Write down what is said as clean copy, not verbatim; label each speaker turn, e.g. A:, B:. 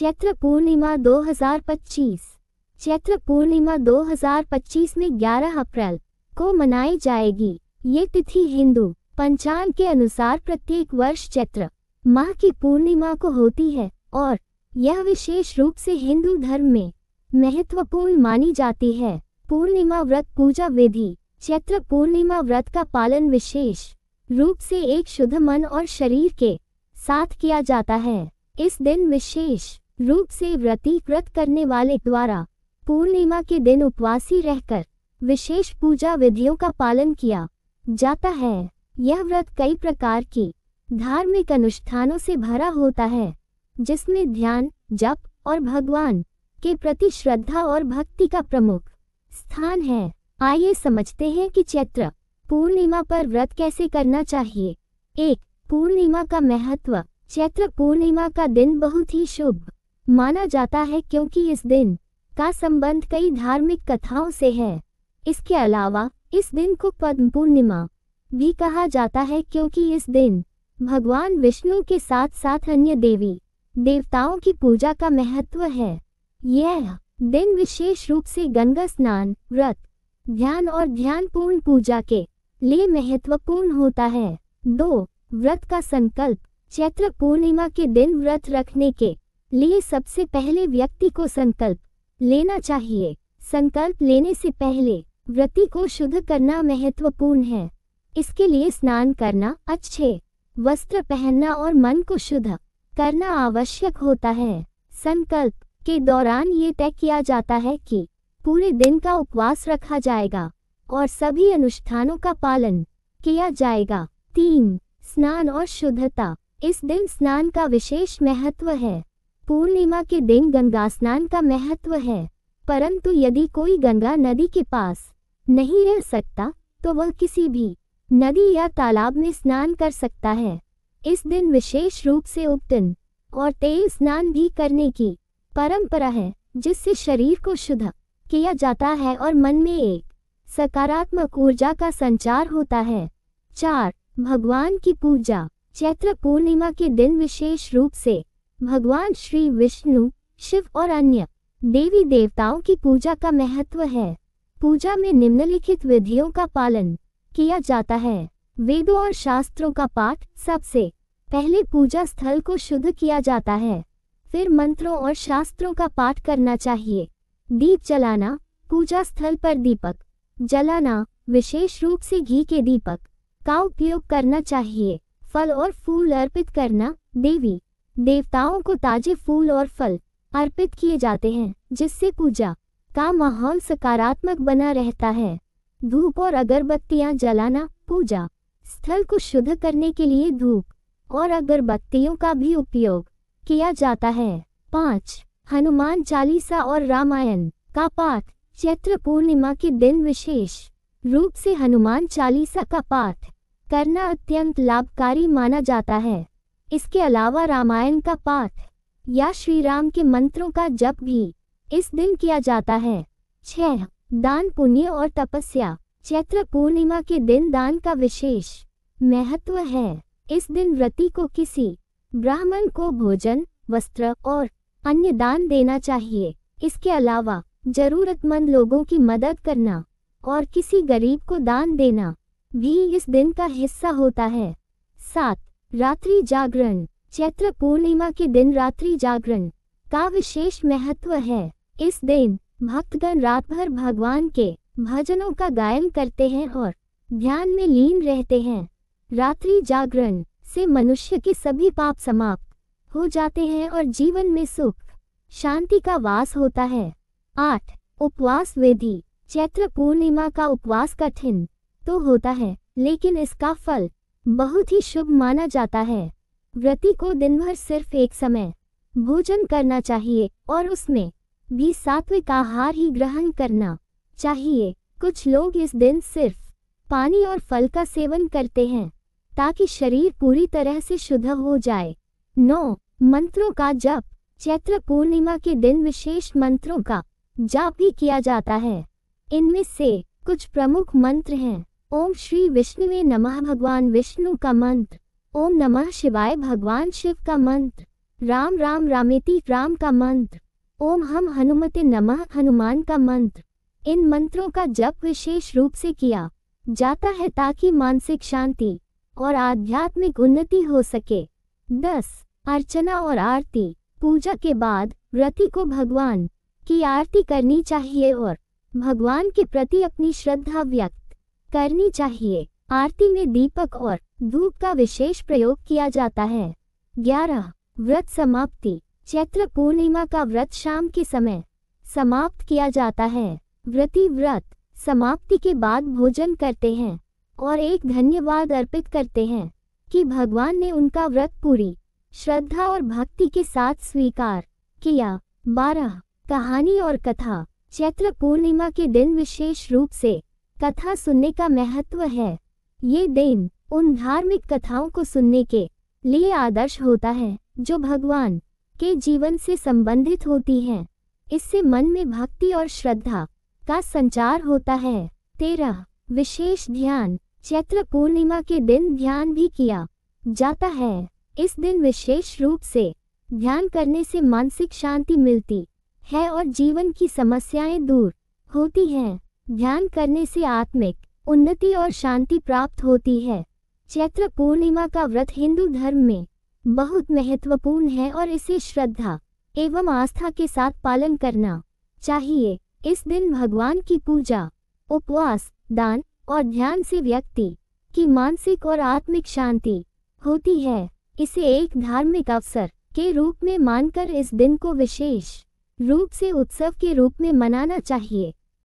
A: चैत्र पूर्णिमा 2025। चैत्र पूर्णिमा 2025 में 11 अप्रैल को मनाई जाएगी। ये तिथि हिंदू पंचांग के अनुसार प्रत्येक वर्ष चैत्र माह की पूर्णिमा को होती है और यह विशेष रूप से हिंदू धर्म में महत्वपूर्ण मानी जाती है। पूर्णिमा व्रत पूजा विधि। चैत्र पूर्णिमा व्रत का पालन विशेष रूप से एक शुद्ध मन और शरीर के साथ किया जाता है। इस दिन विशेष रूप से व्रत करने वाले द्वारा पूर्णिमा के दिन उपवासी रहकर विशेष पूजा विधियों का पालन किया जाता है। यह व्रत कई प्रकार की धार्मिक अनुष्ठानों से भरा होता है, जिसमें ध्यान, जप और भगवान के प्रति श्रद्धा और भक्ति का प्रमुख स्थान है। आइए समझते हैं कि चैत्र पूर्णिमा पर व्रत कैसे करना चाहिए। 1. पूर्णिमा का महत्व। चैत्र पूर्णिमा का दिन बहुत ही शुभ माना जाता है क्योंकि इस दिन का संबंध कई धार्मिक कथाओं से है। इसके अलावा इस दिन को पद्म पूर्णिमा भी कहा जाता है क्योंकि इस दिन भगवान विष्णु के साथ साथ अन्य देवी देवताओं की पूजा का महत्व है। यह दिन विशेष रूप से गंगा स्नान, व्रत, ध्यान और ध्यानपूर्ण पूजा के लिए महत्वपूर्ण होता है। 2. व्रत का संकल्प। चैत्र पूर्णिमा के दिन व्रत रखने के लिए सबसे पहले व्यक्ति को संकल्प लेना चाहिए। संकल्प लेने से पहले व्रती को शुद्ध करना महत्वपूर्ण है। इसके लिए स्नान करना, अच्छे वस्त्र पहनना और मन को शुद्ध करना आवश्यक होता है। संकल्प के दौरान ये तय किया जाता है कि पूरे दिन का उपवास रखा जाएगा और सभी अनुष्ठानों का पालन किया जाएगा। 3. स्नान और शुद्धता। इस दिन स्नान का विशेष महत्व है। पूर्णिमा के दिन गंगा स्नान का महत्व है, परंतु यदि कोई गंगा नदी के पास नहीं रह सकता तो वह किसी भी नदी या तालाब में स्नान कर सकता है। इस दिन विशेष रूप से उपटन और तेल स्नान भी करने की परंपरा है, जिससे शरीर को शुद्ध किया जाता है और मन में एक सकारात्मक ऊर्जा का संचार होता है। 4. भगवान की पूजा। चैत्र पूर्णिमा के दिन विशेष रूप से भगवान श्री विष्णु, शिव और अन्य देवी देवताओं की पूजा का महत्व है। पूजा में निम्नलिखित विधियों का पालन किया जाता है। वेदों और शास्त्रों का पाठ। सबसे पहले पूजा स्थल को शुद्ध किया जाता है, फिर मंत्रों और शास्त्रों का पाठ करना चाहिए। दीप जलाना। पूजा स्थल पर दीपक जलाना, विशेष रूप से घी के दीपक का उपयोग करना चाहिए। फल और फूल अर्पित करना। देवी देवताओं को ताजे फूल और फल अर्पित किए जाते हैं, जिससे पूजा का माहौल सकारात्मक बना रहता है। धूप और अगरबत्तियां जलाना। पूजा स्थल को शुद्ध करने के लिए धूप और अगरबत्तियों का भी उपयोग किया जाता है। 5. हनुमान चालीसा और रामायण का पाठ। चैत्र पूर्णिमा के दिन विशेष रूप से हनुमान चालीसा का पाठ करना अत्यंत लाभकारी माना जाता है। इसके अलावा रामायण का पाठ या श्री राम के मंत्रों का जप भी इस दिन किया जाता है। 6. दान, पुण्य और तपस्या। चैत्र पूर्णिमा के दिन दान का विशेष महत्व है। इस दिन व्रती को किसी ब्राह्मण को भोजन, वस्त्र और अन्य दान देना चाहिए। इसके अलावा जरूरतमंद लोगों की मदद करना और किसी गरीब को दान देना भी इस दिन का हिस्सा होता है। 7. रात्रि जागरण। चैत्र पूर्णिमा के दिन रात्रि जागरण का विशेष महत्व है। इस दिन भक्तगण रात भर भगवान के भजनों का गायन करते हैं और ध्यान में लीन रहते हैं। रात्रि जागरण से मनुष्य के सभी पाप समाप्त हो जाते हैं और जीवन में सुख शांति का वास होता है। 8. उपवास विधि। चैत्र पूर्णिमा का उपवास कठिन तो होता है, लेकिन इसका फल बहुत ही शुभ माना जाता है। व्रती को दिन भर सिर्फ एक समय भोजन करना चाहिए और उसमें भी सात्विक आहार ही ग्रहण करना चाहिए। कुछ लोग इस दिन सिर्फ पानी और फल का सेवन करते हैं ताकि शरीर पूरी तरह से शुद्ध हो जाए। 9. मंत्रों का जप। चैत्र पूर्णिमा के दिन विशेष मंत्रों का जाप भी किया जाता है। इनमें से कुछ प्रमुख मंत्र हैं। ओम श्री विष्णुवे नमः भगवान विष्णु का मंत्र। ओम नमः शिवाय भगवान शिव का मंत्र। राम राम रामेति राम का मंत्र, ओम हम हनुमते नमः हनुमान का मंत्र। इन मंत्रों का जप विशेष रूप से किया जाता है ताकि मानसिक शांति और आध्यात्मिक उन्नति हो सके। 10. अर्चना और आरती। पूजा के बाद व्रती को भगवान की आरती करनी चाहिए और भगवान के प्रति अपनी श्रद्धा व्यक्त करनी चाहिए। आरती में दीपक और धूप का विशेष प्रयोग किया जाता है। 11. व्रत समाप्ति। चैत्र पूर्णिमा का व्रत शाम के समय समाप्त किया जाता है। व्रती व्रत समाप्ति के बाद भोजन करते हैं और एक धन्यवाद अर्पित करते हैं कि भगवान ने उनका व्रत पूरी श्रद्धा और भक्ति के साथ स्वीकार किया। 12. कहानी और कथा। चैत्र पूर्णिमा के दिन विशेष रूप से कथा सुनने का महत्व है। ये दिन उन धार्मिक कथाओं को सुनने के लिए आदर्श होता है जो भगवान के जीवन से संबंधित होती हैं। इससे मन में भक्ति और श्रद्धा का संचार होता है। 13. विशेष ध्यान। चैत्र पूर्णिमा के दिन ध्यान भी किया जाता है। इस दिन विशेष रूप से ध्यान करने से मानसिक शांति मिलती है और जीवन की समस्याएं दूर होती हैं। ध्यान करने से आत्मिक उन्नति और शांति प्राप्त होती है। चैत्र पूर्णिमा का व्रत हिंदू धर्म में बहुत महत्वपूर्ण है और इसे श्रद्धा एवं आस्था के साथ पालन करना चाहिए। इस दिन भगवान की पूजा, उपवास, दान और ध्यान से व्यक्ति की मानसिक और आत्मिक शांति होती है। इसे एक धार्मिक अवसर के रूप में मानकर इस दिन को विशेष रूप से उत्सव के रूप में मनाना चाहिए।